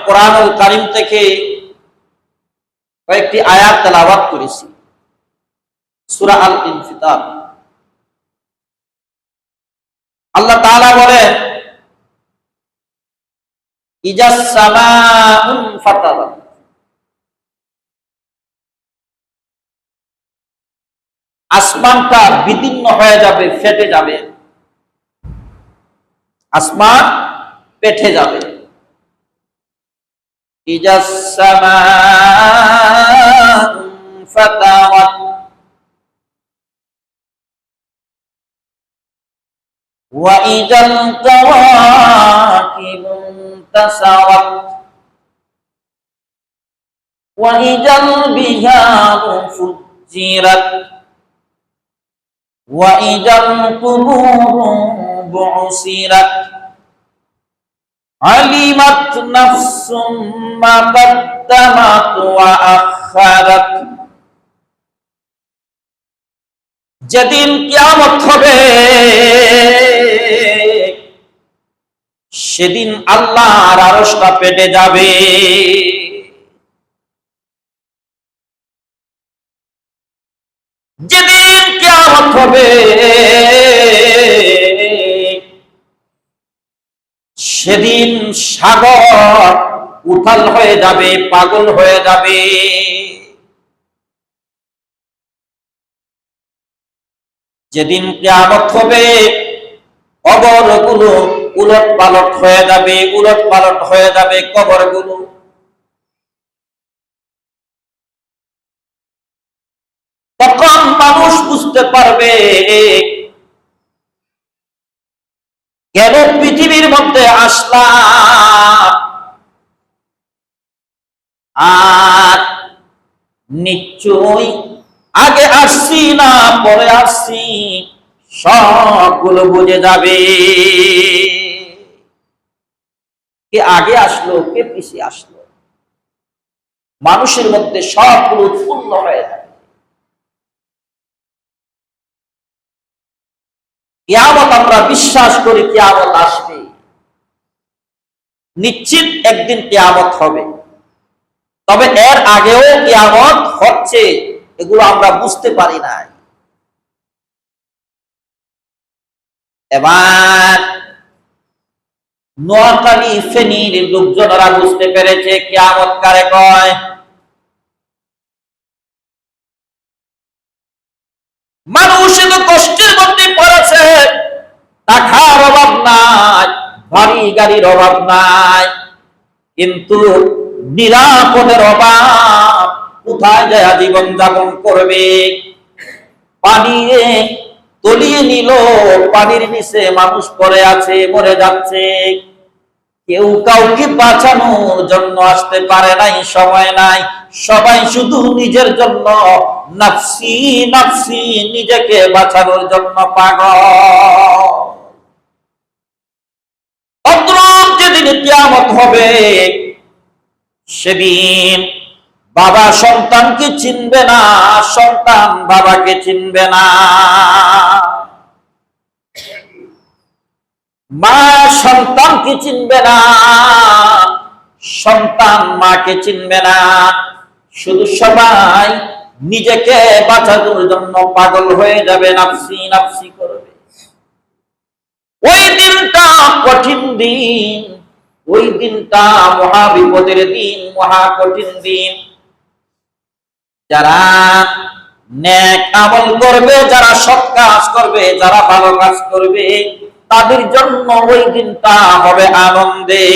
কোরআনুল কারীম থেকে কয়েকটি আয়াত তেলাওয়াত করেছি। সূরা আল ইনফিতার। আল্লাহ তাআলা বলেন, ইজাস সামাউন ফাতারাত, আসমানটা বিদীর্ণ হয়ে যাবে, ফেটে যাবে, আসমান পেটে যাবে। ইজাস সামাউন ফাতারাত ওয়া ইজাল কাওয়াকিবু ইনতাসারাত ওয়া ইজাল বিহারু ফুজ্জিরাত ওয়া ইজাল কুবুরু বু'সিরাত আলিমাত নাফসুম মা কদ্দামাত ওয়া আখারাত। যেদিন কিয়ামত হবে সেদিন আল্লাহর আরশটা পেটে যাবে। যেদিন কিয়ামত হবে সেদিন সাগর উথাল হয়ে যাবে, পাগল হয়ে যাবে। যেদিন কিয়ামত হবে কবরগুলো উলট পালট হয়ে যাবে, উলট পালট হয়ে যাবে কবরগুলো। তখন মানুষ বুঝতে পারবে কেন পৃথিবীর মধ্যে আসলাম, আর নিশ্চয়ই আগে আসছি না পরে আসছি সবগুলো বুঝে যাবে। কে আগে আসলো, কে পিছিয়ে আসলো, মানুষের মধ্যে সবগুলো উৎপন্ন হয়ে যাবে। কিয়ামত আমরা বিশ্বাস করি, কিয়ামত আসবে, নিশ্চিত একদিন কিয়ামত হবে। তবে এর আগেও কিয়ামত হচ্ছে, এগুলো আমরা বুঝতে পারি না। এবার নোয়াখালী ফেনীর লোকজনেরা বুঝতে পেরেছে কিয়ামত কারে কয়। মানুষ এত কষ্টের মধ্যে পড়েছে, টাকার অভাব নাই, ভারী গাড়ির অভাব নাই, কিন্তু নিরাপদের অভাব। কোথায় যায় জীবন যাপন করবে? পানি তলিয়ে নিল, পানির নিচে মানুষ পড়ে আছে, মরে যাচ্ছে। কেউ কাউকে বাঁচানোর জন্য আসতে পারে নাই, সময় নাই। সবাই শুধু নিজের জন্য, নাফসি নাফসি, নিজেকে বাঁচানোর জন্য পাগল। অতএব যেদিন কিয়ামত হবে সেদিন বাবা সন্তানকে চিনবে না, সন্তান বাবাকে চিনবে না, মা সন্তানকে চিনবে না, সন্তান মাকে চিনবে না। শুধু সবাই নিজেকে বাঁচানোর জন্য পাগল হয়ে যাবে, নাফসি নাফসি করবে। ওই দিনটা কঠিন দিন, ওই দিনটা মহা বিপদের দিন, মহা কঠিন দিন। যারা নেক আমল করবে, যারা সৎ কাজ করবে, যারা ভালো কাজ করবে, তাদের জন্য ওই দিনটা হবে আনন্দে।